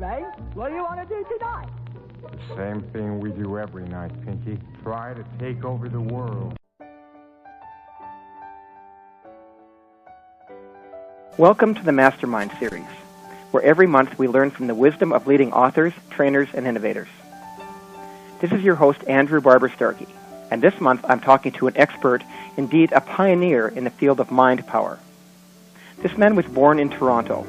Ray. What do you want to do tonight? Same thing we do every night, Pinky. Try to take over the world. Welcome to the Mastermind series, where every month we learn from the wisdom of leading authors, trainers, and innovators. This is your host, Andrew Barber Starkey, and this month I'm talking to an expert, indeed a pioneer in the field of mind power. This man was born in Toronto.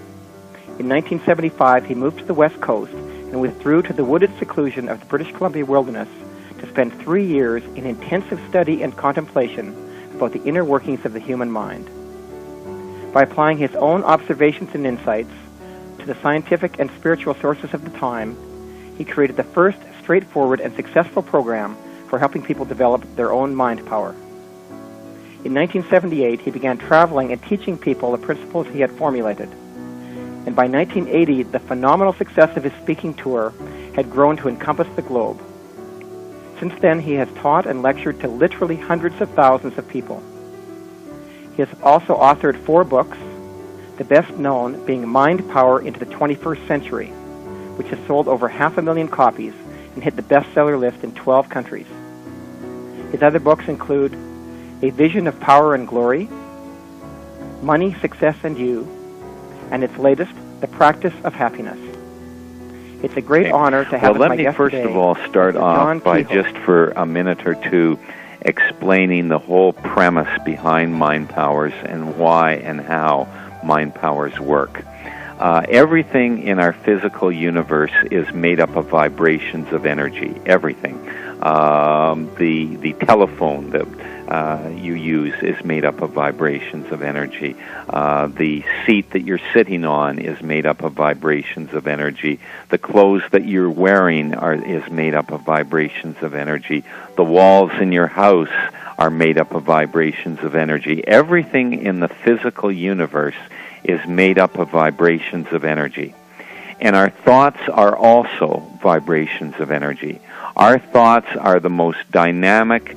In 1975, he moved to the West Coast and withdrew to the wooded seclusion of the British Columbia wilderness to spend 3 years in intensive study and contemplation about the inner workings of the human mind. By applying his own observations and insights to the scientific and spiritual sources of the time, he created the first straightforward and successful program for helping people develop their own mind power. In 1978, he began traveling and teaching people the principles he had formulated. And by 1980, the phenomenal success of his speaking tour had grown to encompass the globe. Since then, he has taught and lectured to literally hundreds of thousands of people. He has also authored 4 books, the best known being Mind Power into the 21st Century, which has sold over 500,000 copies and hit the bestseller list in 12 countries. His other books include A Vision of Power and Glory, Money, Success, and You, and its latest, The Practice of Happiness. It's a great honor to have Well, let my me guest first today, of all start John off by Kehoe. just for a minute or two explaining the whole premise behind mind powers and why and how mind powers work. Everything in our physical universe is made up of vibrations of energy. Everything. The telephone that you use is made up of vibrations of energy. The seat that you're sitting on is made up of vibrations of energy. The clothes that you're wearing is made up of vibrations of energy. The walls in your house are made up of vibrations of energy. Everything in the physical universe is made up of vibrations of energy. And our thoughts are also vibrations of energy. Our thoughts are the most dynamic,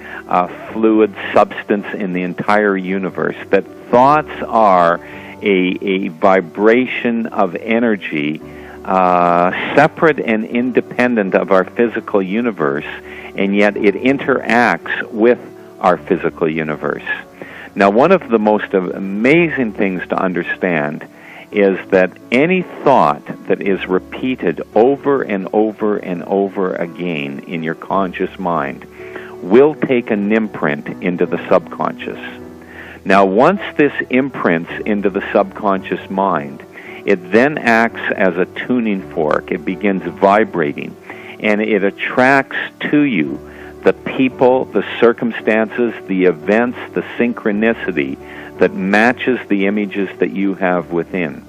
fluid substance in the entire universe. That thoughts are a vibration of energy separate and independent of our physical universe, and yet it interacts with our physical universe. Now, one of the most amazing things to understand is that any thought that is repeated over and over and over again in your conscious mind will take an imprint into the subconscious. Now, once this imprints into the subconscious mind, it then acts as a tuning fork. It begins vibrating, and it attracts to you the people, the circumstances, the events, the synchronicity that matches the images that you have within.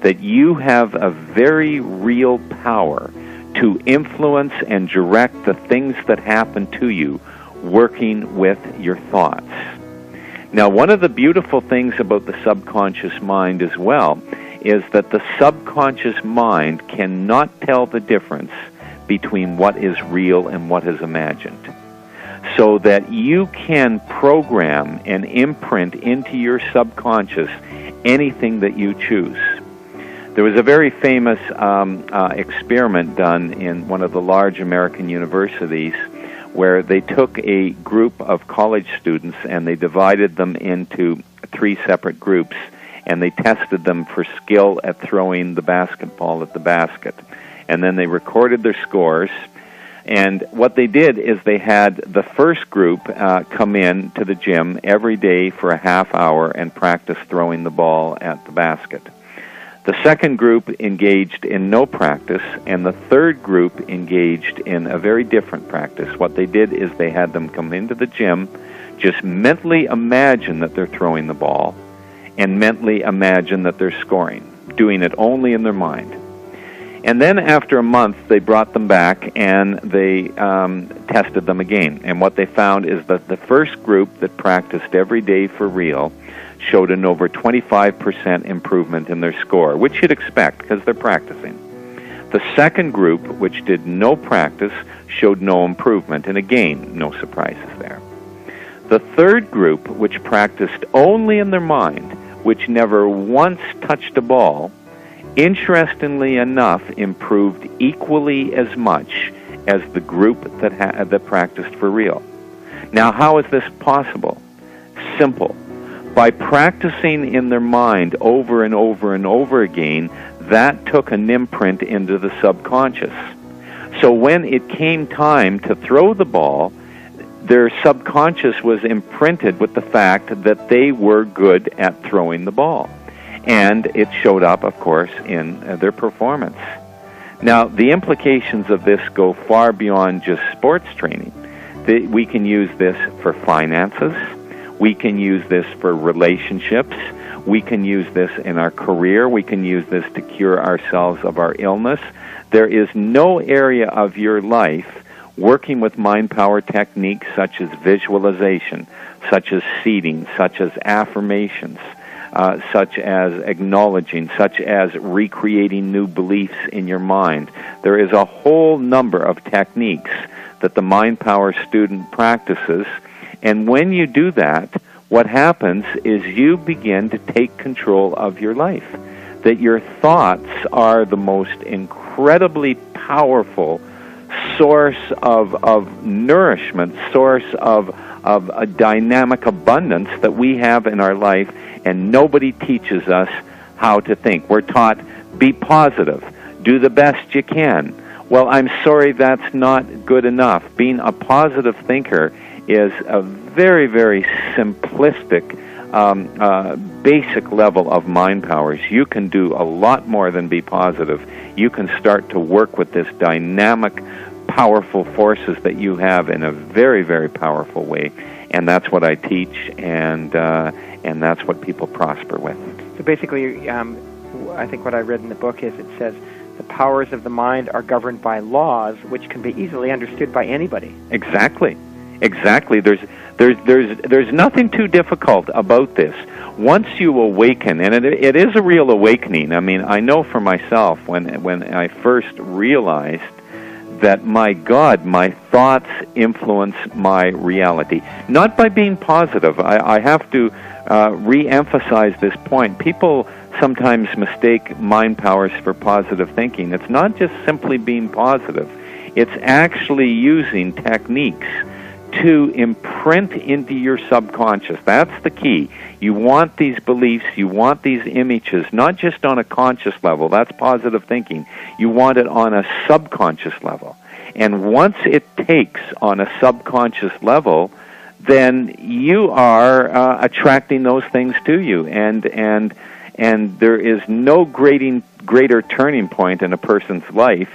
That you have a very real power to influence and direct the things that happen to you working with your thoughts. Now, one of the beautiful things about the subconscious mind as well is that the subconscious mind cannot tell the difference between what is real and what is imagined. So that you can program and imprint into your subconscious anything that you choose. There was a very famous experiment done in one of the large American universities where they took a group of college students and they divided them into 3 separate groups, and they tested them for skill at throwing the basketball at the basket. And then they recorded their scores. And what they did is they had the first group come in to the gym every day for a half hour and practice throwing the ball at the basket. The second group engaged in no practice, and the third group engaged in a very different practice. What they did is they had them come into the gym, just mentally imagine that they're throwing the ball, and mentally imagine that they're scoring, doing it only in their mind. And then after a month, they brought them back and they tested them again. And what they found is that the first group that practiced every day for real showed an over 25% improvement in their score, which you'd expect because they're practicing. The second group, which did no practice, showed no improvement, and again, no surprises there. The third group, which practiced only in their mind, which never once touched a ball, interestingly enough, improved equally as much as the group that practiced for real. Now, how is this possible? Simple. By practicing in their mind over and over and over again, that took an imprint into the subconscious. So when it came time to throw the ball, their subconscious was imprinted with the fact that they were good at throwing the ball. And it showed up, of course, in their performance. Now, the implications of this go far beyond just sports training. We can use this for finances. We can use this for relationships. We can use this in our career. We can use this to cure ourselves of our illness. There is no area of your life working with mind power techniques such as visualization, such as seeding, such as affirmations, such as acknowledging, such as recreating new beliefs in your mind. There is a whole number of techniques that the mind power student practices, and when you do that, what happens is you begin to take control of your life. That your thoughts are the most incredibly powerful source of nourishment, source of a dynamic abundance that we have in our life, and nobody teaches us how to think. We're taught, be positive, do the best you can. Well, I'm sorry, that's not good enough. Being a positive thinker is a very, very simplistic, basic level of mind powers. You can do a lot more than be positive. You can start to work with this dynamic, powerful forces that you have in a very, very powerful way. And that's what I teach, and that's what people prosper with. So basically, I think what I read in the book is it says the powers of the mind are governed by laws which can be easily understood by anybody. Exactly. There's nothing too difficult about this. Once you awaken, and it is a real awakening. I mean, I know for myself when I first realized that, my God, my thoughts influence my reality. Not by being positive. I have to re-emphasize this point. People sometimes mistake mind powers for positive thinking. It's not just simply being positive. It's actually using techniques to imprint into your subconscious. That's the key. You want these beliefs, you want these images, not just on a conscious level. That's positive thinking. You want it on a subconscious level. And once it takes on a subconscious level, then you are attracting those things to you. And there is no greater turning point in a person's life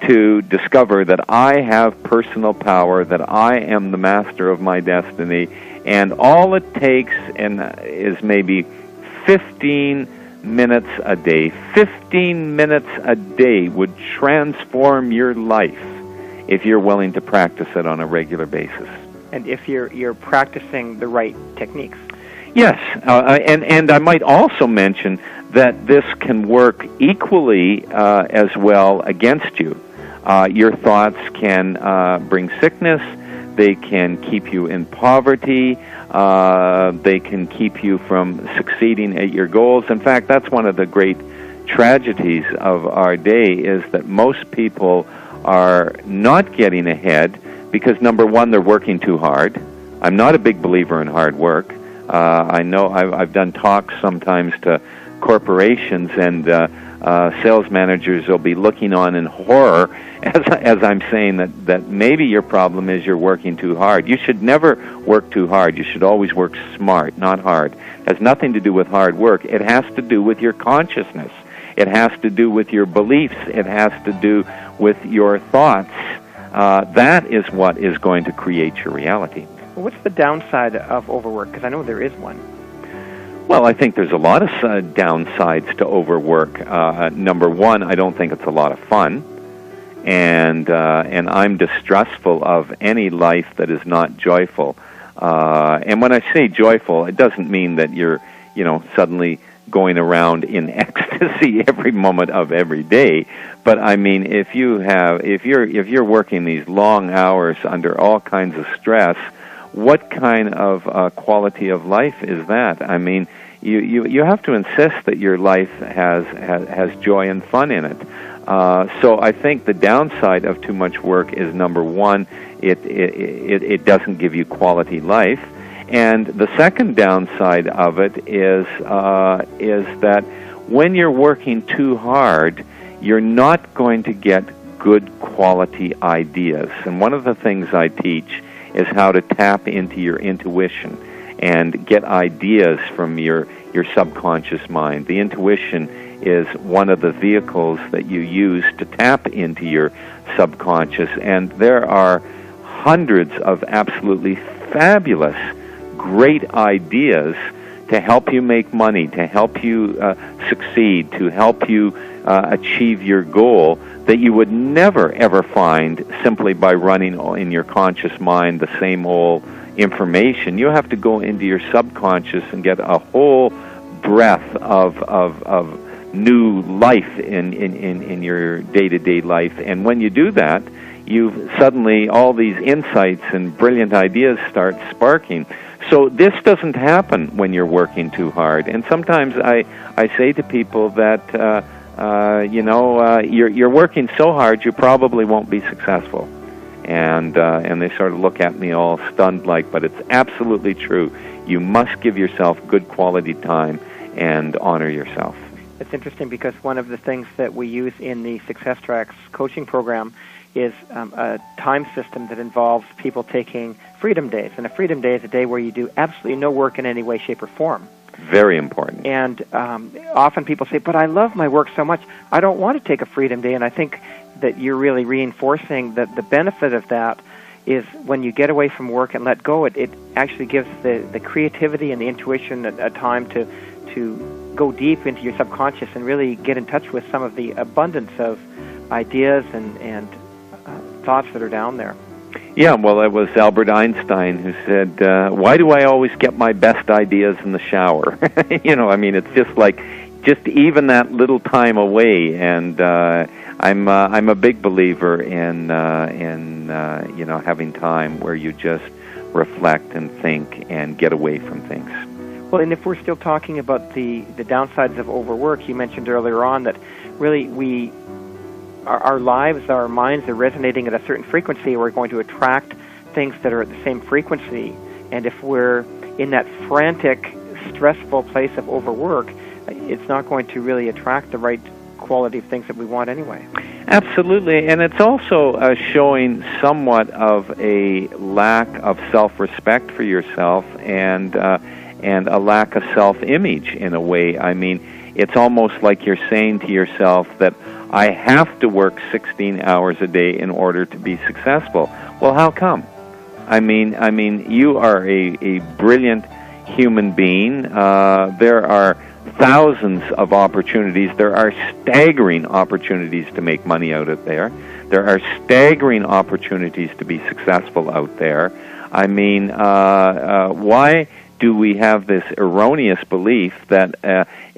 to discover that I have personal power, that I am the master of my destiny, and all it takes is maybe 15 minutes a day. 15 minutes a day would transform your life if you're willing to practice it on a regular basis. And if you're practicing the right techniques. Yes, and I might also mention that this can work equally as well against you. Your thoughts can bring sickness. They can keep you in poverty. They can keep you from succeeding at your goals. In fact, that's one of the great tragedies of our day, is that most people are not getting ahead because, number one, they're working too hard. I'm not a big believer in hard work. I know I've done talks sometimes to corporations, and sales managers will be looking on in horror as I'm saying that maybe your problem is you're working too hard. You should never work too hard. You should always work smart, not hard. It has nothing to do with hard work. It has to do with your consciousness. It has to do with your beliefs. It has to do with your thoughts. That is what is going to create your reality. Well, what's the downside of overwork? Because I know there is one. Well, I think there's a lot of downsides to overwork. Number one, I don't think it's a lot of fun, and I'm distrustful of any life that is not joyful. And when I say joyful, it doesn't mean that you're, suddenly going around in ecstasy every moment of every day. But I mean, if you're working these long hours under all kinds of stress, what kind of quality of life is that? I mean, you have to insist that your life has joy and fun in it. So I think the downside of too much work is, number one, it doesn't give you quality life, and the second downside of it is that when you're working too hard, you're not going to get good quality ideas. And one of the things I teach is how to tap into your intuition and get ideas from your subconscious mind. The intuition is one of the vehicles that you use to tap into your subconscious, and there are hundreds of absolutely fabulous, great ideas to help you make money, to help you succeed, to help you achieve your goal that you would never, ever find simply by running in your conscious mind the same old information. You have to go into your subconscious and get a whole breath of new life in your day-to-day life. And when you do that, you suddenly, all these insights and brilliant ideas start sparking. So this doesn't happen when you're working too hard. And sometimes I say to people that, you're working so hard you probably won't be successful. And they sort of look at me all stunned like, but it's absolutely true. You must give yourself good quality time and honor yourself. It's interesting because one of the things that we use in the Success Tracks coaching program is a time system that involves people taking freedom days. And a freedom day is a day where you do absolutely no work in any way, shape, or form. Very important. And often people say, but I love my work so much, I don't want to take a freedom day. And I think that you're really reinforcing that the benefit of that is when you get away from work and let go, it actually gives the creativity and the intuition a time to go deep into your subconscious and really get in touch with some of the abundance of ideas and thoughts that are down there. Yeah, well, it was Albert Einstein who said, why do I always get my best ideas in the shower? It's just like, just even that little time away. And I'm a big believer in having time where you just reflect and think and get away from things. Well, and if we're still talking about the downsides of overwork, you mentioned earlier on that really our lives, our minds are resonating at a certain frequency. We're going to attract things that are at the same frequency. And if we're in that frantic, stressful place of overwork, it's not going to really attract the right quality of things that we want anyway. Absolutely. And it's also showing somewhat of a lack of self-respect for yourself and a lack of self-image in a way. I mean, it's almost like you're saying to yourself that I have to work 16 hours a day in order to be successful. Well, how come? I mean, you are a brilliant human being. There are thousands of opportunities. There are staggering opportunities to make money out of there. There are staggering opportunities to be successful out there. I mean, why do we have this erroneous belief that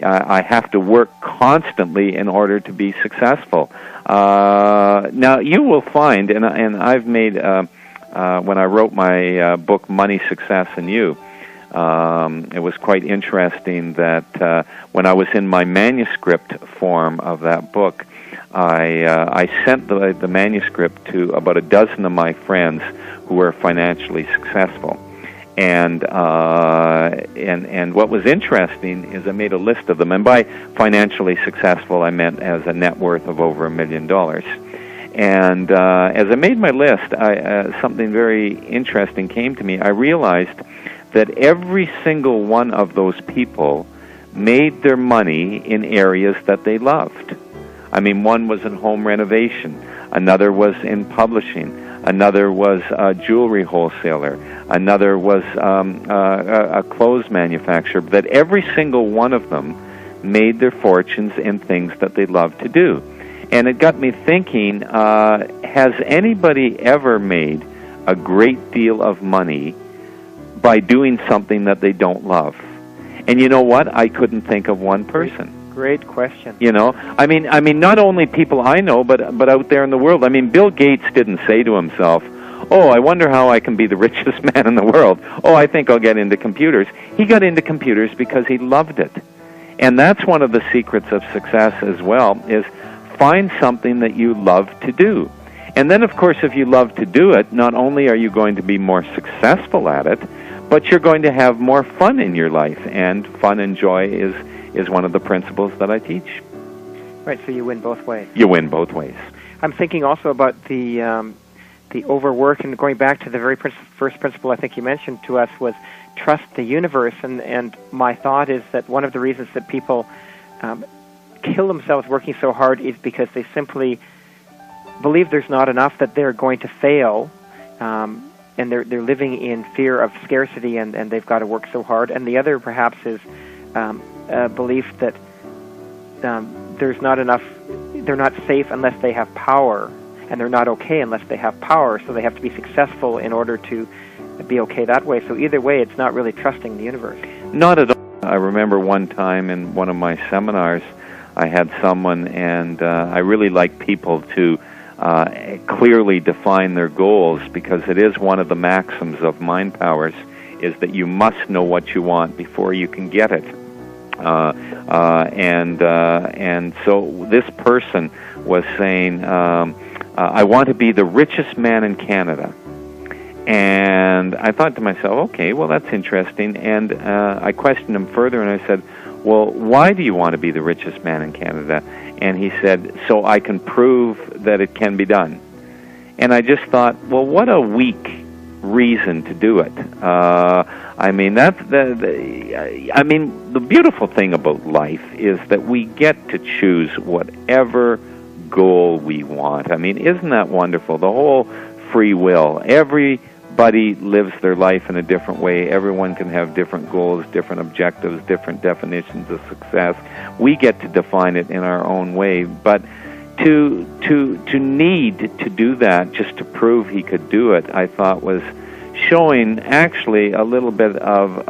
I have to work constantly in order to be successful? Now, you will find, and I've made, when I wrote my book, Money, Success, and You, it was quite interesting that when I was in my manuscript form of that book, I sent the manuscript to about a dozen of my friends who were financially successful. And what was interesting is I made a list of them, and by financially successful I meant as a net worth of over $1 million. And as I made my list, something very interesting came to me. I realized that every single one of those people made their money in areas that they loved. I mean, one was in home renovation, another was in publishing, another was a jewelry wholesaler, another was a clothes manufacturer, that every single one of them made their fortunes in things that they loved to do. And it got me thinking, has anybody ever made a great deal of money by doing something that they don't love? And you know what? I couldn't think of one person. Great question. You know, I mean, not only people I know, but out there in the world. I mean, Bill Gates didn't say to himself, oh, I wonder how I can be the richest man in the world. Oh, I think I'll get into computers. He got into computers because he loved it. And that's one of the secrets of success as well, is find something that you love to do. And then, of course, if you love to do it, not only are you going to be more successful at it, but you're going to have more fun in your life. And fun and joy is one of the principles that I teach. Right, so you win both ways. You win both ways. I'm thinking also about the overwork, and going back to the very first principle I think you mentioned to us was trust the universe. And my thought is that one of the reasons that people kill themselves working so hard is because they simply believe there's not enough, that they're going to fail, and they're living in fear of scarcity, and they've got to work so hard. And the other perhaps is a belief that there's not enough, they're not safe unless they have power, and they're not okay unless they have power, so they have to be successful in order to be okay that way. So either way, it's not really trusting the universe. Not at all. I remember one time in one of my seminars, I had someone, and I really like people to clearly define their goals, because it is one of the maxims of Mind Powers, is that you must know what you want before you can get it. And so this person was saying, I want to be the richest man in Canada. And I thought to myself, okay, well, that's interesting. And I questioned him further, and I said, well, why do you want to be the richest man in Canada? And he said, so I can prove that it can be done. And I just thought, well, what a weak reason to do it. I mean, the beautiful thing about life is that we get to choose whatever goal we want. I mean, isn't that wonderful? The whole free will. Everybody lives their life in a different way. Everyone can have different goals, different objectives, different definitions of success. We get to define it in our own way. But to need to do that just to prove he could do it, I thought was showing actually a little bit of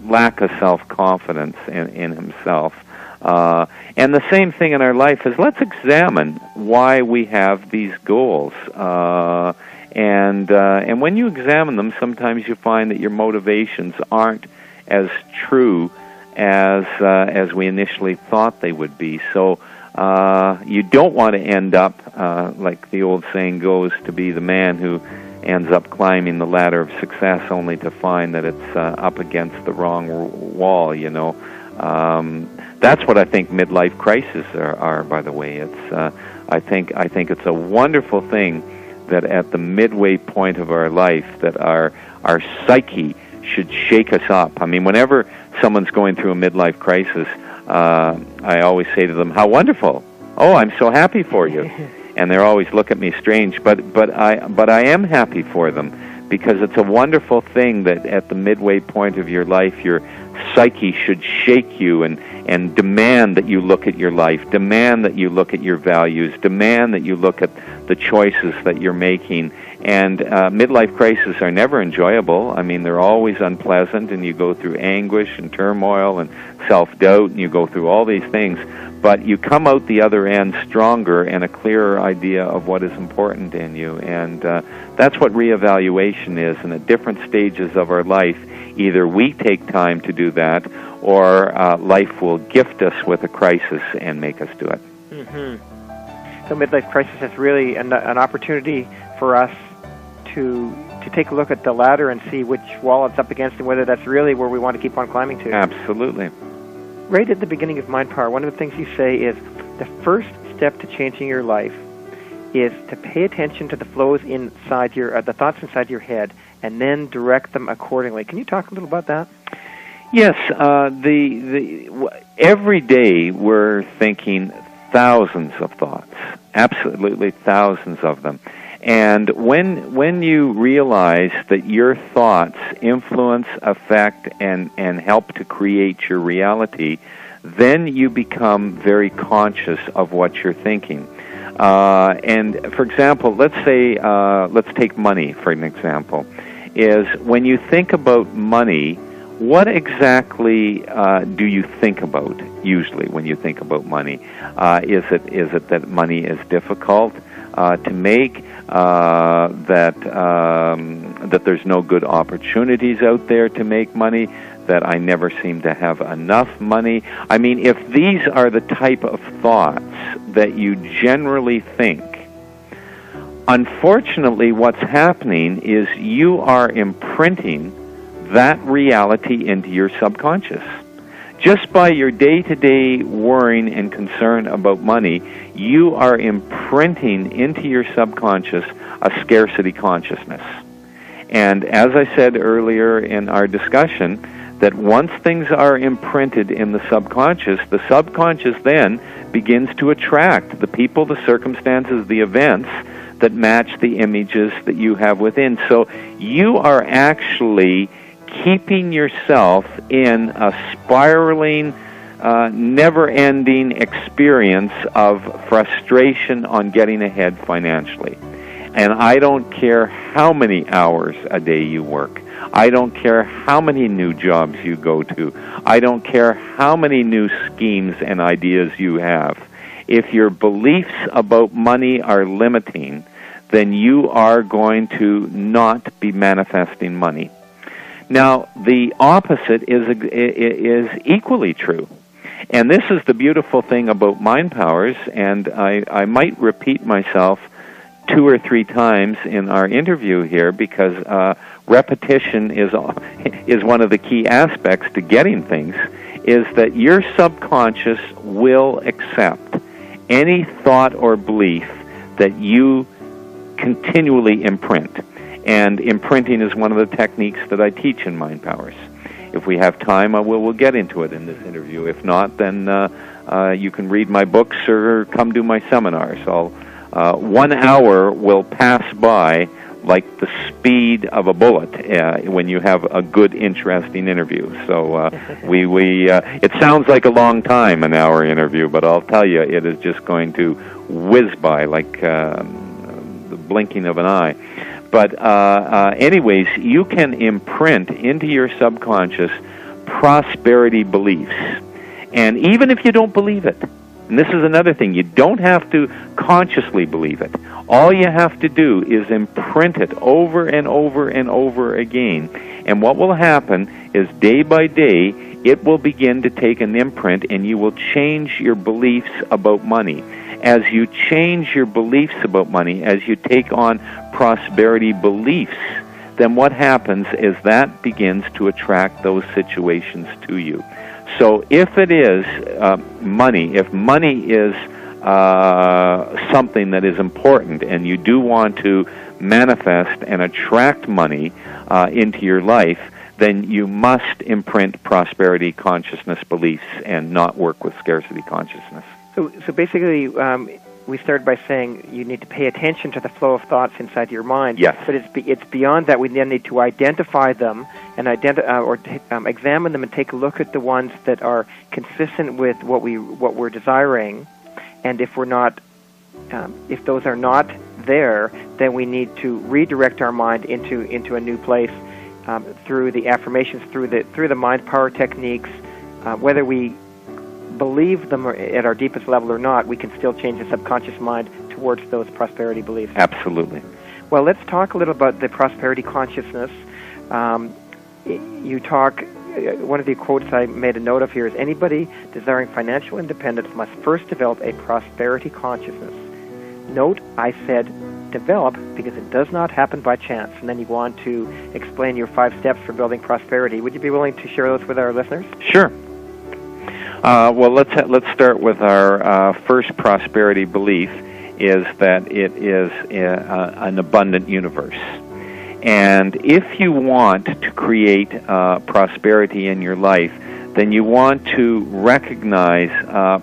lack of self-confidence in himself. And the same thing in our life is, let's examine why we have these goals. And when you examine them, sometimes you find that your motivations aren't as true as we initially thought they would be. So you don't want to end up, like the old saying goes, to be the man who ends up climbing the ladder of success only to find that it's up against the wrong wall, you know. That's what I think midlife crises are, by the way. It's I think it's a wonderful thing that at the midway point of our life that our psyche should shake us up. I mean, whenever someone's going through a midlife crisis, I always say to them, how wonderful. Oh, I'm so happy for you. And they always look at me strange, but I am happy for them, because it's a wonderful thing that at the midway point of your life, your psyche should shake you and demand that you look at your life, demand that you look at your values, demand that you look at the choices that you're making. And midlife crises are never enjoyable. I mean, they're always unpleasant, and you go through anguish and turmoil and self-doubt, and you go through all these things. But you come out the other end stronger and a clearer idea of what is important in you. And that's what reevaluation is. And at different stages of our life, either we take time to do that, or life will gift us with a crisis and make us do it. Mm-hmm. So midlife crisis is really an opportunity for us to take a look at the ladder and see which wall it's up against, and whether that's really where we want to keep on climbing to. Absolutely. Right at the beginning of Mind Power, one of the things you say is the first step to changing your life is to pay attention to the flows inside your, the thoughts inside your head, and then direct them accordingly. Can you talk a little about that? Yes. Every day we're thinking thousands of thoughts, absolutely thousands of them. And when you realize that your thoughts influence, affect, and help to create your reality, then you become very conscious of what you're thinking. And for example, let's take money for an example. Is when you think about money, what exactly do you think about usually when you think about money? Is it that money is difficult? to make, that there's no good opportunities out there to make money, that I never seem to have enough money. I mean, if these are the type of thoughts that you generally think, unfortunately what's happening is you are imprinting that reality into your subconscious. Just by your day-to-day worrying and concern about money, you are imprinting into your subconscious a scarcity consciousness. And as I said earlier in our discussion, that once things are imprinted in the subconscious then begins to attract the people, the circumstances, the events that match the images that you have within. So you are actually keeping yourself in a spiraling, never-ending experience of frustration on getting ahead financially. And I don't care how many hours a day you work. I don't care how many new jobs you go to. I don't care how many new schemes and ideas you have. If your beliefs about money are limiting, then you are going to not be manifesting money. Now, the opposite is equally true. And this is the beautiful thing about Mind Powers, and I might repeat myself 2 or 3 times in our interview here, because repetition is one of the key aspects to getting things, is that your subconscious will accept any thought or belief that you continually imprint. And imprinting is one of the techniques that I teach in Mind Powers. If we have time, we'll get into it in this interview. If not, then you can read my books or come do my seminars. 1 hour will pass by like the speed of a bullet when you have a good, interesting interview. So it sounds like a long time, an hour interview, but I'll tell you, it is just going to whiz by like the blinking of an eye. But anyways, you can imprint into your subconscious prosperity beliefs. And even if you don't believe it, and this is another thing, you don't have to consciously believe it. All you have to do is imprint it over and over and over again. And what will happen is day by day, it will begin to take an imprint, and you will change your beliefs about money. As you change your beliefs about money, as you take on prosperity beliefs, then what happens is that begins to attract those situations to you. So if it is money, if money is something that is important, and you do want to manifest and attract money into your life, then you must imprint prosperity consciousness beliefs and not work with scarcity consciousness. So basically, we started by saying you need to pay attention to the flow of thoughts inside your mind. Yes. But it's beyond that. We then need to identify them and examine them and take a look at the ones that are consistent with what we're desiring. And if we're not, if those are not there, then we need to redirect our mind into a new place through the affirmations, through the mind power techniques, whether we believe them at our deepest level or not, we can still change the subconscious mind towards those prosperity beliefs. Absolutely. Well, let's talk a little about the prosperity consciousness. You talk, one of the quotes I made a note of here is, anybody desiring financial independence must first develop a prosperity consciousness. Note, I said develop because it does not happen by chance. And then you go on to explain your 5 steps for building prosperity. Would you be willing to share those with our listeners? Sure. Well, let's start with our first prosperity belief, is that it is an abundant universe. And if you want to create prosperity in your life, then you want to recognize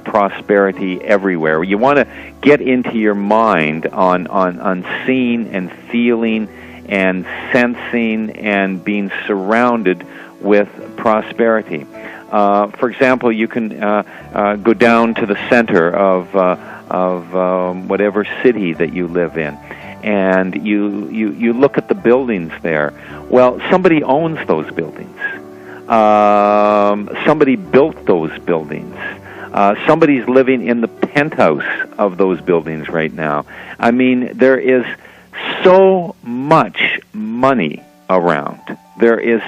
prosperity everywhere. You want to get into your mind on seeing and feeling and sensing and being surrounded with prosperity. For example, you can go down to the center of whatever city that you live in, and you look at the buildings there. Well, somebody owns those buildings. Somebody built those buildings. Somebody's living in the penthouse of those buildings right now. I mean, there is so much money around. There is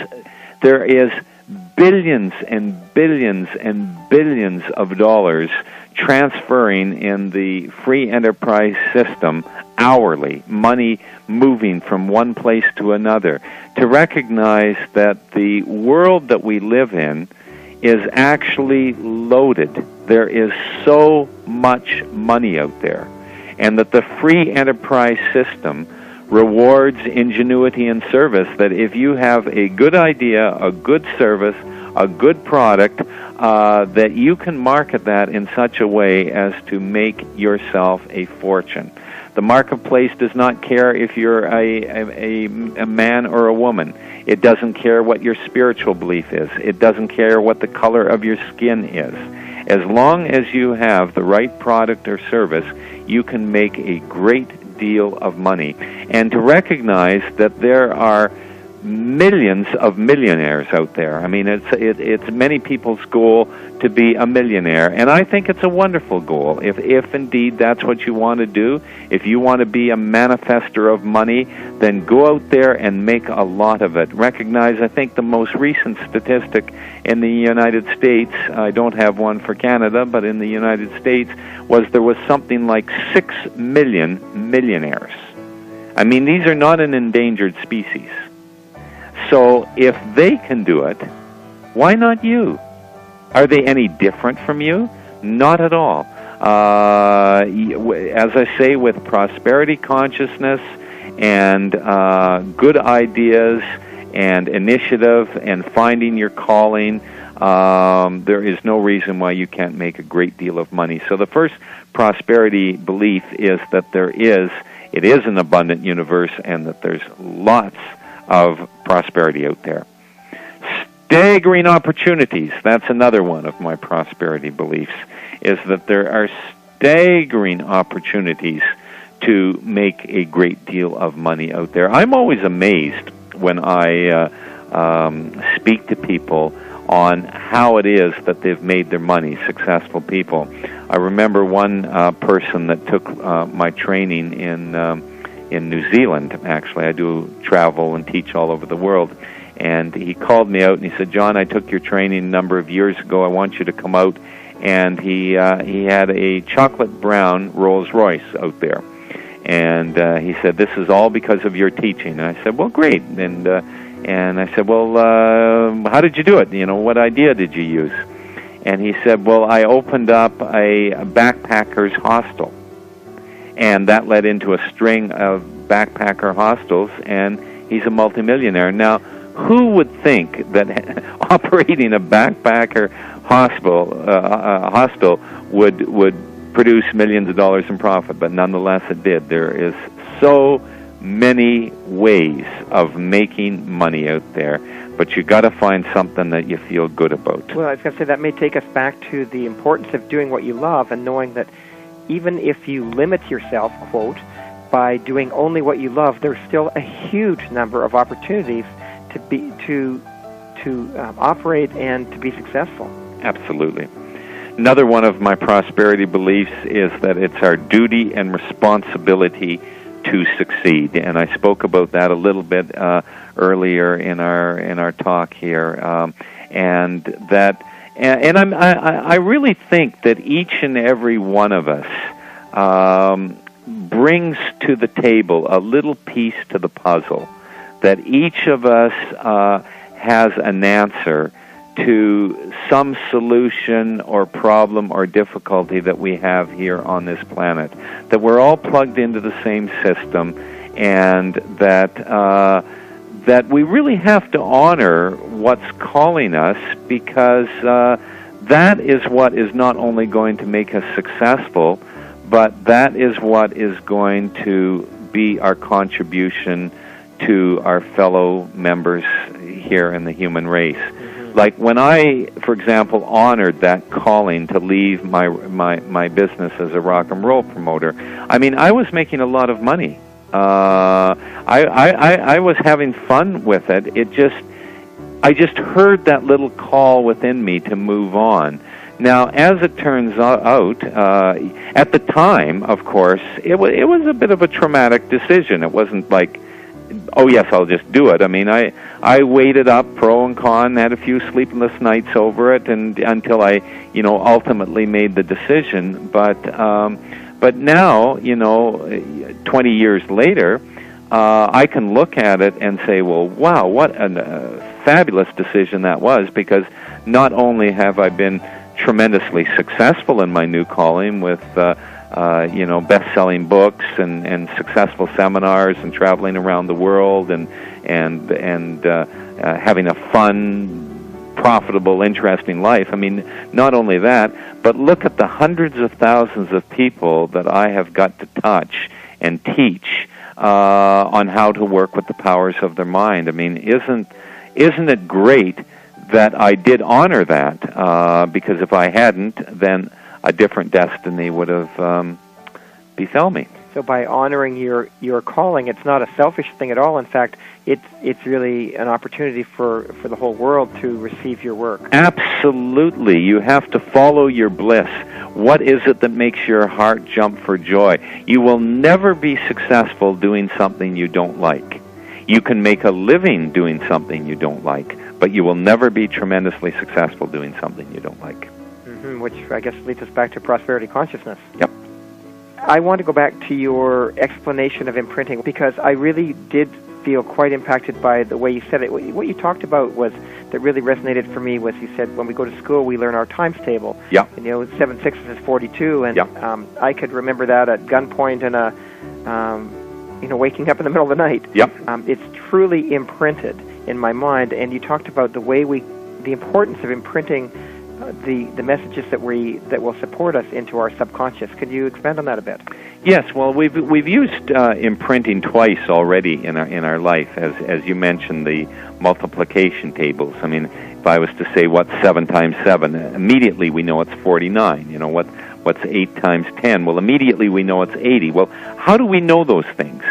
billions and billions and billions of dollars transferring in the free enterprise system hourly, money moving from one place to another, to recognize that the world that we live in is actually loaded. There is so much money out there, and that the free enterprise system rewards ingenuity and service, that if you have a good idea, a good service, a good product, that you can market that in such a way as to make yourself a fortune. The marketplace does not care if you're a man or a woman. It doesn't care what your spiritual belief is. It doesn't care what the color of your skin is. As long as you have the right product or service, you can make a great deal of money. And to recognize that there are millions of millionaires out there. I mean, it's many people's goal to be a millionaire, and I think it's a wonderful goal. If indeed that's what you want to do, if you want to be a manifester of money, then go out there and make a lot of it. Recognize, I think the most recent statistic in the United States, I don't have one for Canada, but in the United States, was there was something like 6 million millionaires. I mean, these are not an endangered species. So if they can do it, why not you? Are they any different from you? Not at all. As I say, with prosperity consciousness and good ideas and initiative and finding your calling, there is no reason why you can't make a great deal of money. So the first prosperity belief is that it is an abundant universe, and that there's lots of prosperity out there. Staggering opportunities, that's another one of my prosperity beliefs, is that there are staggering opportunities to make a great deal of money out there. I'm always amazed when I speak to people on how it is that they've made their money, successful people. I remember one person that took my training in New Zealand. Actually, I do travel and teach all over the world, and he called me out and he said, "John, I took your training a number of years ago. I want you to come out." And he had a chocolate brown Rolls Royce out there, and he said, "This is all because of your teaching." And I said, "Well, great." And I said, "Well, how did you do it? You know, what idea did you use?" And he said, "Well, I opened up a backpackers hostel." And that led into a string of backpacker hostels, and he's a multimillionaire. Now, who would think that operating a backpacker hostel would produce millions of dollars in profit? But nonetheless, it did. There is so many ways of making money out there, but you got to find something that you feel good about. Well, I was going to say that may take us back to the importance of doing what you love, and knowing that even if you limit yourself, quote, by doing only what you love, there's still a huge number of opportunities to operate and to be successful. Absolutely. Another one of my prosperity beliefs is that it's our duty and responsibility to succeed, and I spoke about that a little bit earlier in our talk here, and that. And I really think that each and every one of us brings to the table a little piece to the puzzle, that each of us has an answer to some solution or problem or difficulty that we have here on this planet, that we're all plugged into the same system, and that we really have to honor what's calling us, because that is what is not only going to make us successful, but that is what is going to be our contribution to our fellow members here in the human race. Mm-hmm. Like when I, for example, honored that calling to leave my business as a rock and roll promoter, I mean, I was making a lot of money. I was having fun with it. I just heard that little call within me to move on, Now, as it turns out, at the time, of course, it was a bit of a traumatic decision. It wasn't like, oh yes, I'll just do it. I mean, I waited up, pro and con, had a few sleepless nights over it, and until I, ultimately made the decision. But now, 20 years later, I can look at it and say, well, wow, what a fabulous decision that was, because not only have I been tremendously successful in my new calling with best-selling books and successful seminars and traveling around the world and having a fun, profitable, interesting life. I mean, not only that, but look at the hundreds of thousands of people that I have got to touch and teach on how to work with the powers of their mind. I mean, isn't it great that I did honor that? Because if I hadn't, then a different destiny would have befell me. So by honoring your calling, it's not a selfish thing at all. In fact, it's really an opportunity for the whole world to receive your work. Absolutely. You have to follow your bliss. What is it that makes your heart jump for joy? You will never be successful doing something you don't like. You can make a living doing something you don't like, but you will never be tremendously successful doing something you don't like. Mm-hmm, which I guess leads us back to prosperity consciousness. Yep. I want to go back to your explanation of imprinting, because I really did feel quite impacted by the way you said it. What you talked about that really resonated for me was, you said when we go to school we learn our times table. Yeah. And, 7 6 is 42, and yeah. I could remember that at gunpoint and waking up in the middle of the night. Yep. It's truly imprinted in my mind, and you talked about the importance of imprinting the messages that will support us into our subconscious. Could you expand on that a bit? Yes. Well, we've used imprinting twice already in our life, as you mentioned, the multiplication tables. I mean, if I was to say what's 7 times 7, immediately we know it's 49. What's 8 times 10? Well, immediately we know it's 80. Well, how do we know those things?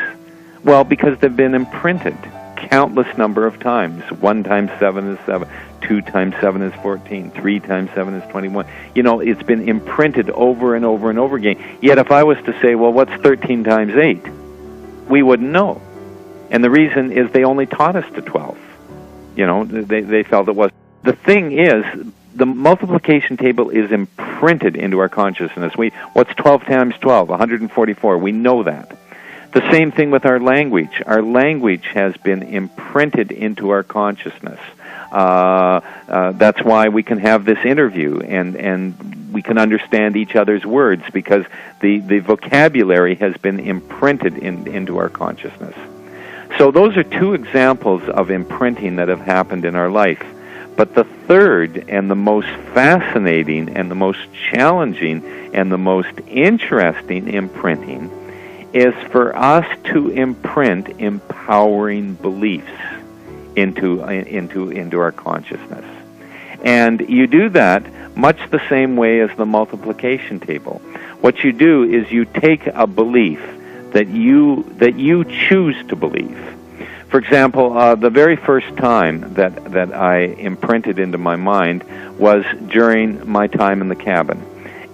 Well, because they've been imprinted countless number of times. 1 times 7 is 7. 2 times 7 is 14. 3 times 7 is 21. It's been imprinted over and over and over again. Yet if I was to say, well, what's 13 times 8? We wouldn't know. And the reason is they only taught us to 12. They felt it was. The thing is, the multiplication table is imprinted into our consciousness. What's 12 times 12? 144. We know that. The same thing with our language. Our language has been imprinted into our consciousness. That's why we can have this interview and we can understand each other's words, because the vocabulary has been imprinted into our consciousness. So those are 2 examples of imprinting that have happened in our life. But the third and the most fascinating and the most challenging and the most interesting imprinting is for us to imprint empowering beliefs into our consciousness. And you do that much the same way as the multiplication table. What you do is you take a belief that you choose to believe. For example, the very first time that I imprinted into my mind was during my time in the cabin.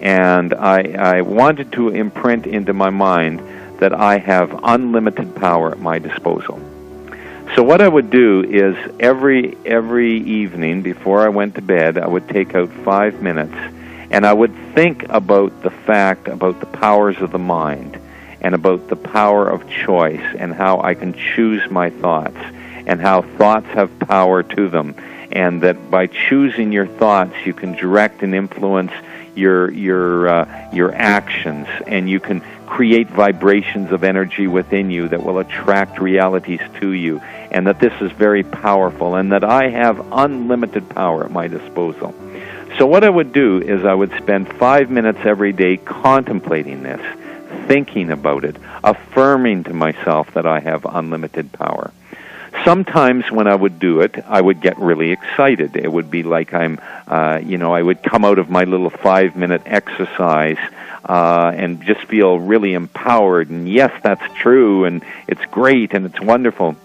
And I wanted to imprint into my mind that I have unlimited power at my disposal. So what I would do is every evening before I went to bed, I would take out 5 minutes and I would think about the powers of the mind and about the power of choice and how I can choose my thoughts and how thoughts have power to them, and that by choosing your thoughts you can direct and influence your actions, and you can create vibrations of energy within you that will attract realities to you, and that this is very powerful, and that I have unlimited power at my disposal. So what I would do is I would spend 5 minutes every day contemplating this, thinking about it, affirming to myself that I have unlimited power. Sometimes when I would do it, I would get really excited. It would be like I would come out of my little 5-minute exercise and just feel really empowered, and yes, that's true, and it's great, and it's wonderful.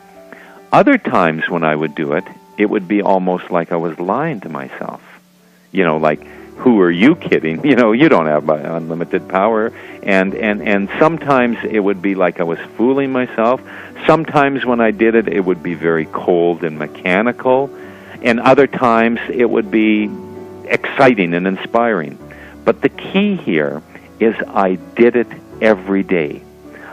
Other times when I would do it, it would be almost like I was lying to myself. Like, who are you kidding? You know, you don't have unlimited power. And sometimes it would be like I was fooling myself. Sometimes when I did it, it would be very cold and mechanical. And other times it would be exciting and inspiring. But the key here is I did it every day.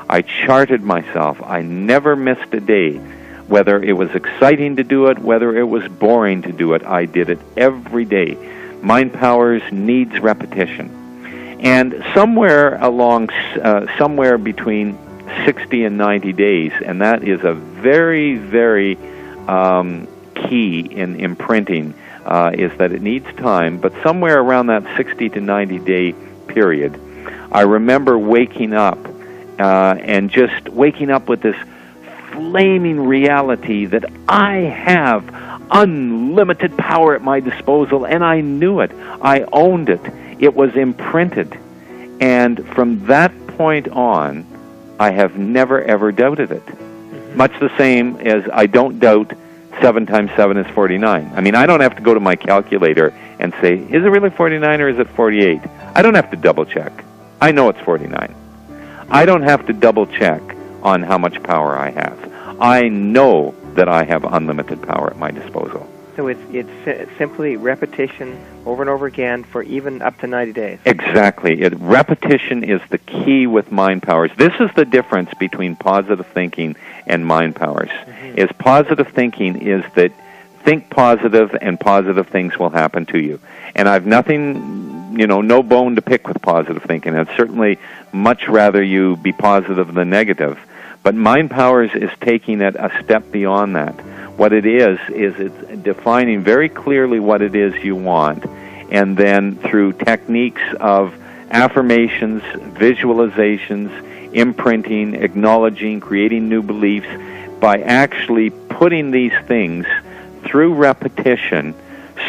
I charted myself. I never missed a day. Whether it was exciting to do it, whether it was boring to do it, I did it every day. Mind Powers needs repetition. And somewhere between 60 and 90 days, and that is a very, very key in imprinting, is that it needs time, but somewhere around that 60 to 90 day period, I remember waking up and just waking up with this flaming reality that I have unlimited power at my disposal, and I knew it. I owned it. It was imprinted. And from that point on, I have never, ever doubted it. Mm-hmm. Much the same as I don't doubt 7 times 7 is 49. I mean, I don't have to go to my calculator and say, is it really 49 or is it 48? I don't have to double check. I know it's 49. I don't have to double check on how much power I have. I know that I have unlimited power at my disposal. So it's simply repetition over and over again for even up to 90 days. Exactly. Repetition is the key with Mind Powers. This is the difference between positive thinking and Mind Powers. Mm-hmm. Is positive thinking is that think positive and positive things will happen to you. And I've nothing, no bone to pick with positive thinking. I'd certainly much rather you be positive than negative. But Mind Powers is taking it a step beyond that. What it is it's defining very clearly what it is you want, and then through techniques of affirmations, visualizations, imprinting, acknowledging, creating new beliefs, by actually putting these things through repetition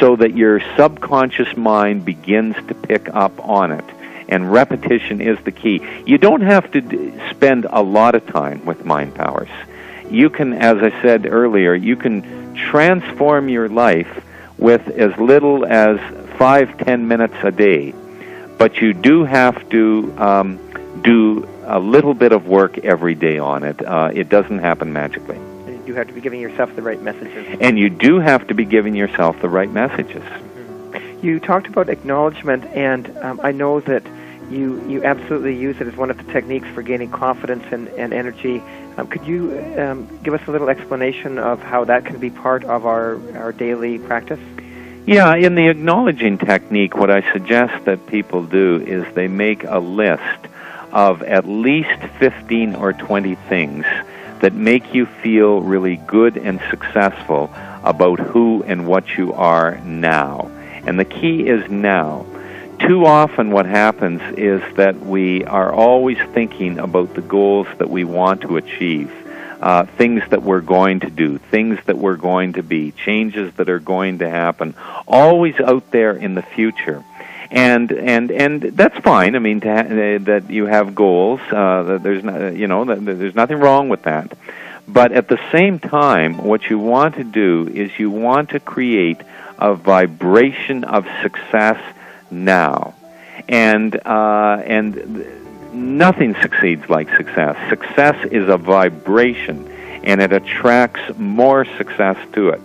so that your subconscious mind begins to pick up on it. And repetition is the key. You don't have to spend a lot of time with Mind Powers. You can, as I said earlier, you can transform your life with as little as 5-10 minutes a day. But you do have to do a little bit of work every day on it. It doesn't happen magically. You have to be giving yourself the right messages. And you do have to be giving yourself the right messages. Mm-hmm. You talked about acknowledgement, and I know that you absolutely use it as one of the techniques for gaining confidence and energy. Could you give us a little explanation of how that can be part of our daily practice? Yeah, in the acknowledging technique, what I suggest that people do is they make a list of at least 15 or 20 things that make you feel really good and successful about who and what you are now. And the key is now. Too often what happens is that we are always thinking about the goals that we want to achieve, things that we're going to do, things that we're going to be, changes that are going to happen, always out there in the future. And that's fine. I mean, that you have goals. There's nothing wrong with that. But at the same time, what you want to do is you want to create a vibration of success now, and nothing succeeds like success. Success is a vibration, and it attracts more success to it.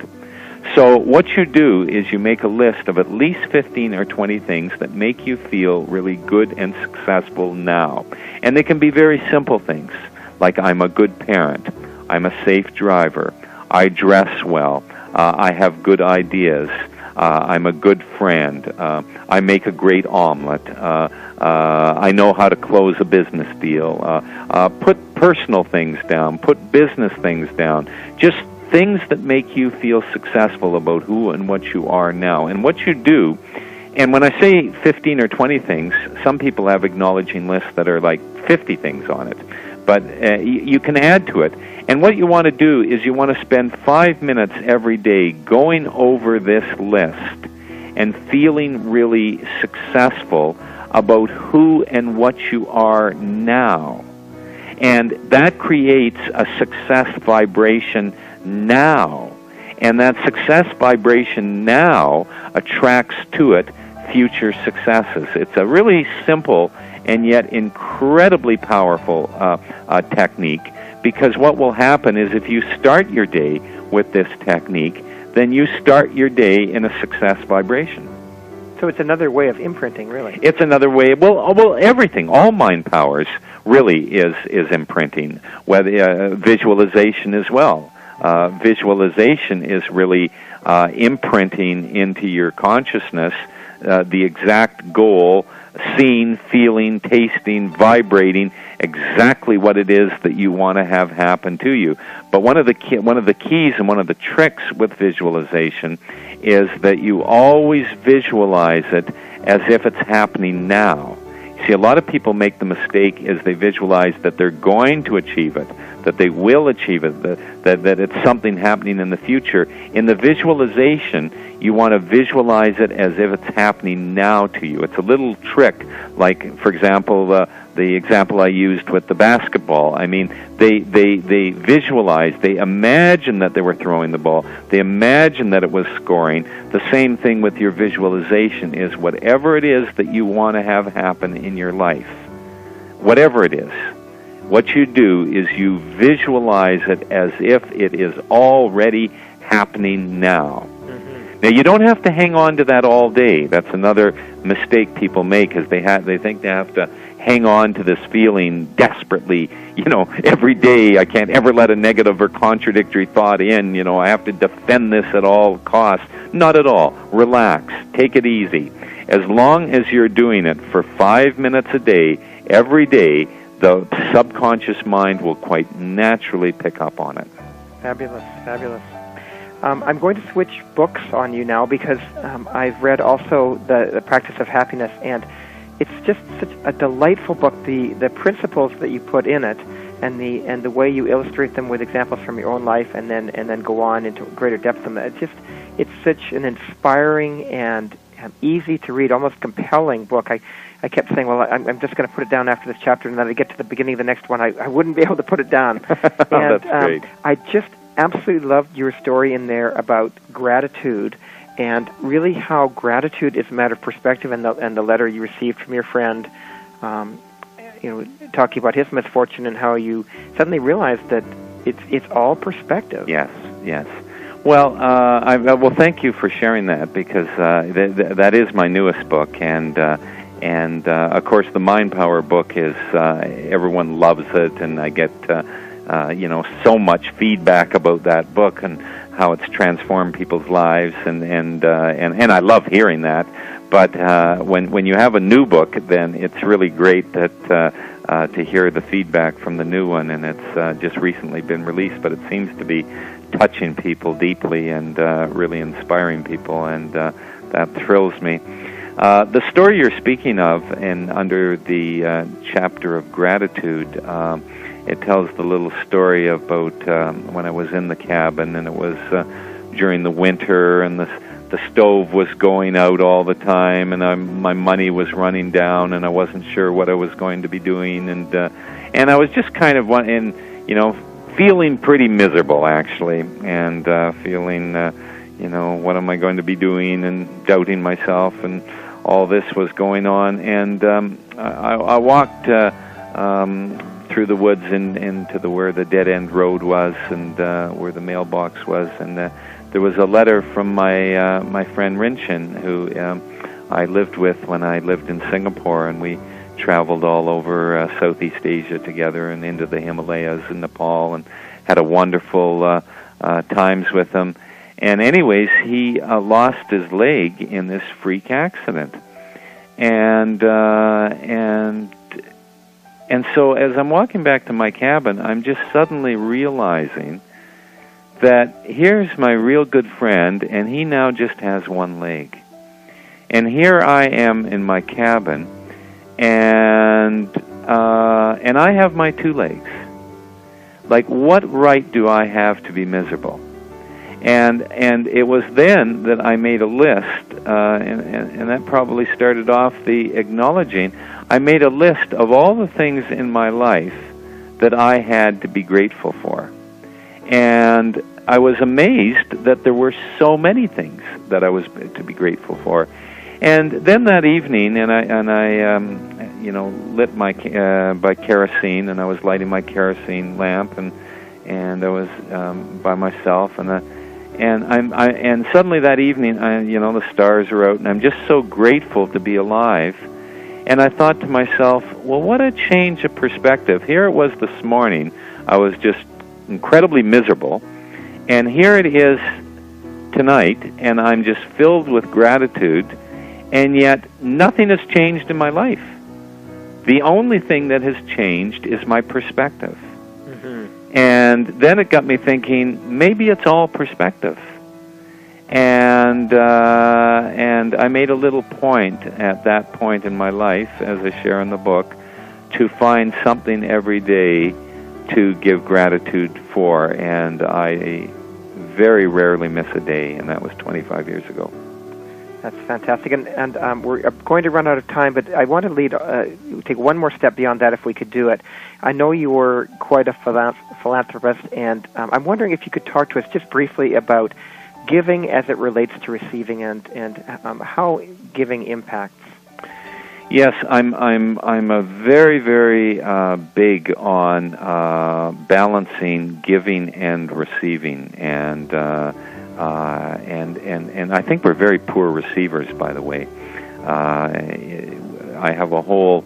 So what you do is you make a list of at least 15 or 20 things that make you feel really good and successful now. And they can be very simple things, like I'm a good parent, I'm a safe driver, I dress well, I have good ideas, I'm a good friend, I make a great omelet, I know how to close a business deal. Put personal things down, put business things down, just things that make you feel successful about who and what you are now. And what you do, and when I say 15 or 20 things, some people have acknowledging lists that are like 50 things on it. But you can add to it. And what you want to do is you want to spend 5 minutes every day going over this list and feeling really successful about who and what you are now. And that creates a success vibration now. And that success vibration now attracts to it future successes. It's a really simple and yet incredibly powerful technique, because what will happen is if you start your day with this technique, then you start your day in a success vibration. So it's another way of imprinting, really. It's another way. Well, everything, all mind powers, really is imprinting. Whether visualization as well. Visualization is really imprinting into your consciousness the exact goal, seeing, feeling, tasting, vibrating, exactly what it is that you want to have happen to you. But one of the keys and one of the tricks with visualization is that you always visualize it as if it's happening now. See, a lot of people make the mistake is they visualize that they're going to achieve it, that they will achieve it, that it's something happening in the future. In the visualization, you want to visualize it as if it's happening now to you. It's a little trick, like, for example, the example I used with the basketball. I mean, they visualize, they imagine that they were throwing the ball, they imagine that it was scoring. The same thing with your visualization is whatever it is that you want to have happen in your life, whatever it is, what you do is you visualize it as if it is already happening now. Now, you don't have to hang on to that all day. That's another mistake people make, is they think they have to hang on to this feeling desperately. Every day I can't ever let a negative or contradictory thought in. I have to defend this at all costs. Not at all. Relax. Take it easy. As long as you're doing it for 5 minutes a day, every day, the subconscious mind will quite naturally pick up on it. Fabulous, fabulous. I'm going to switch books on you now, because I've read also the Practice of Happiness, and it's just such a delightful book. The principles that you put in it, and the way you illustrate them with examples from your own life, and then go on into greater depth from it. It's such an inspiring and easy to read, almost compelling book. I kept saying, well, I'm just going to put it down after this chapter, and then I get to the beginning of the next one, I wouldn't be able to put it down. And, that's great. I just absolutely loved your story in there about gratitude, and really how gratitude is a matter of perspective, and the letter you received from your friend, talking about his misfortune and how you suddenly realized that it's all perspective. Yes. Well, well, thank you for sharing that, because that is my newest book, and of course the Mind Power book is everyone loves it, and I get so much feedback about that book and how it's transformed people's lives, and I love hearing that. But when you have a new book, then it's really great that to hear the feedback from the new one, and it's just recently been released, but it seems to be touching people deeply and really inspiring people, and that thrills me. The story you're speaking of, and under the chapter of gratitude, it tells the little story about when I was in the cabin, and it was during the winter, and the stove was going out all the time, and my money was running down, and I wasn't sure what I was going to be doing, and I was just kind of feeling pretty miserable, actually, and feeling what am I going to be doing, and doubting myself, and all this was going on, and I walked through the woods into where the dead end road was, and where the mailbox was, and there was a letter from my friend Rinchin, who I lived with when I lived in Singapore, and we traveled all over Southeast Asia together and into the Himalayas and Nepal, and had a wonderful times with him. And anyways, he lost his leg in this freak accident, and so as I'm walking back to my cabin, I'm just suddenly realizing that here's my real good friend, and he now just has one leg. And here I am in my cabin, and I have my two legs. Like, what right do I have to be miserable? And it was then that I made a list, and that probably started off the acknowledging. I made a list of all the things in my life that I had to be grateful for. And I was amazed that there were so many things that I was to be grateful for. And then that evening, and I lit my by kerosene, and I was lighting my kerosene lamp, and I was by myself, and suddenly that evening, the stars are out, and I'm just so grateful to be alive. And I thought to myself, well, what a change of perspective. Here it was this morning. I was just incredibly miserable. And here it is tonight, and I'm just filled with gratitude, and yet nothing has changed in my life. The only thing that has changed is my perspective. Mm-hmm. And then it got me thinking, maybe it's all perspective. And I made a little point at that point in my life, as I share in the book, to find something every day to give gratitude for, and I very rarely miss a day, and that was 25 years ago. That's fantastic, and we're going to run out of time, but I want to take one more step beyond that if we could do it. I know you were quite a philanthropist, and I'm wondering if you could talk to us just briefly about giving as it relates to receiving, and how giving impacts. Yes, I'm a very, very big on balancing giving and receiving, and I think we're very poor receivers, by the way. I have a whole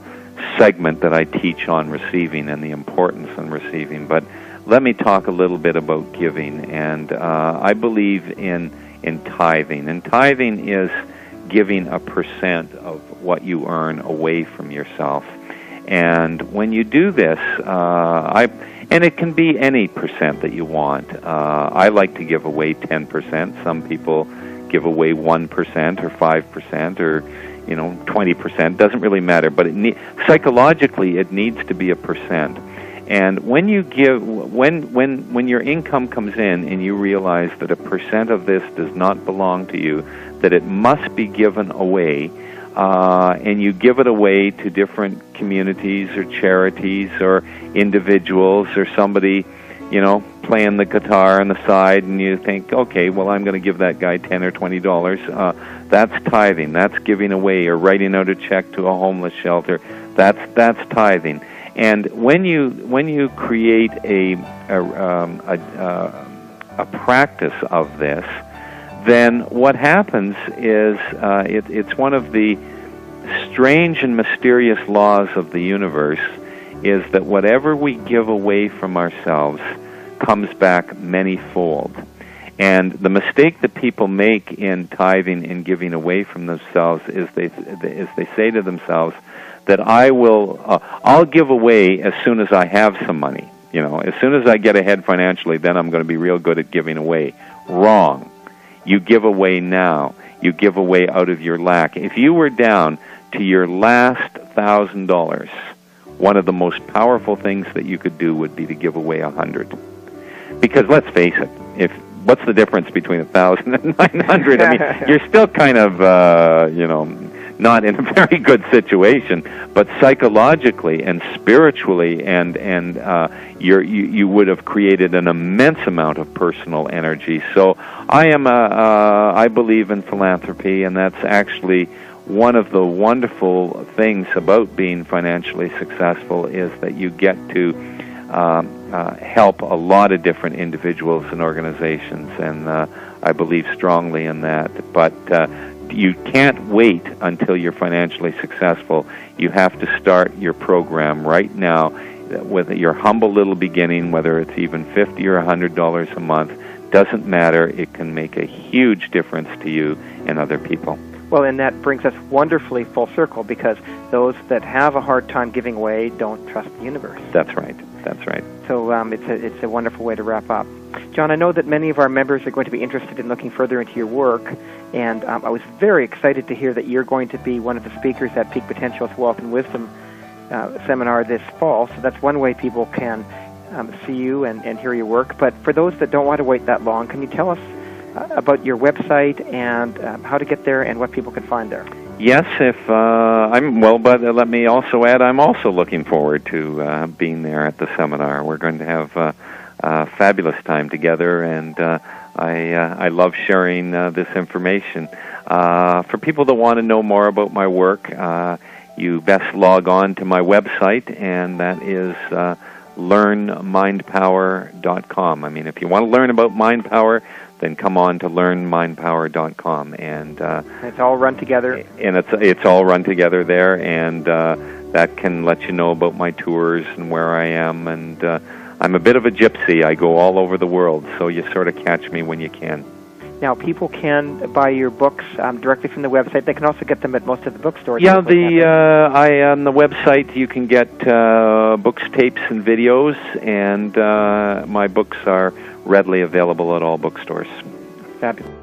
segment that I teach on receiving and the importance of receiving, but let me talk a little bit about giving. And I believe in tithing, and tithing is giving a percent of what you earn away from yourself. And when you do this, and it can be any percent that you want. I like to give away 10%. Some people give away 1% or 5% or 20%. Doesn't really matter. But psychologically, it needs to be a percent. And when you give, when your income comes in and you realize that a percent of this does not belong to you, that it must be given away, and you give it away to different communities or charities or individuals or somebody, playing the guitar on the side, and you think, okay, well, I'm going to give that guy $10 or $20. That's tithing. That's giving away, or writing out a check to a homeless shelter. That's tithing. And when you create a practice of this, then what happens is it's one of the strange and mysterious laws of the universe, is that whatever we give away from ourselves comes back many-fold. And the mistake that people make in tithing and giving away from themselves is they say to themselves that I'll give away as soon as I have some money. As soon as I get ahead financially, then I'm going to be real good at giving away. Wrong. You give away now. You give away out of your lack. If you were down to your last $1,000, one of the most powerful things that you could do would be to give away 100. Because let's face it, what's the difference between 1,000 and 900? I mean, you're still kind of, not in a very good situation, but psychologically and spiritually, and you would have created an immense amount of personal energy. So I believe in philanthropy, and that's actually one of the wonderful things about being financially successful, is that you get to help a lot of different individuals and organizations, and I believe strongly in that. But you can't wait until you're financially successful. You have to start your program right now with your humble little beginning, whether it's even $50 or $100 a month. Doesn't matter. It can make a huge difference to you and other people. Well, and that brings us wonderfully full circle, because those that have a hard time giving away don't trust the universe. That's right. That's right. So it's a wonderful way to wrap up. John, I know that many of our members are going to be interested in looking further into your work, and I was very excited to hear that you're going to be one of the speakers at Peak Potential's Wealth and Wisdom seminar this fall. So that's one way people can see you and hear your work. But for those that don't want to wait that long, can you tell us about your website and how to get there and what people can find there? Yes, but let me also add, I'm also looking forward to being there at the seminar. We're going to have, fabulous time together, and I love sharing this information. For people that want to know more about my work, you best log on to my website, and that is learnmindpower.com. I mean, if you want to learn about mind power, then come on to learnmindpower.com, and it's all run together. And it's all run together there, and that can let you know about my tours and where I am. And I'm a bit of a gypsy. I go all over the world, so you sort of catch me when you can. Now, people can buy your books directly from the website. They can also get them at most of the bookstores. Yeah, on the website you can get books, tapes, and videos, and my books are readily available at all bookstores. Fabulous.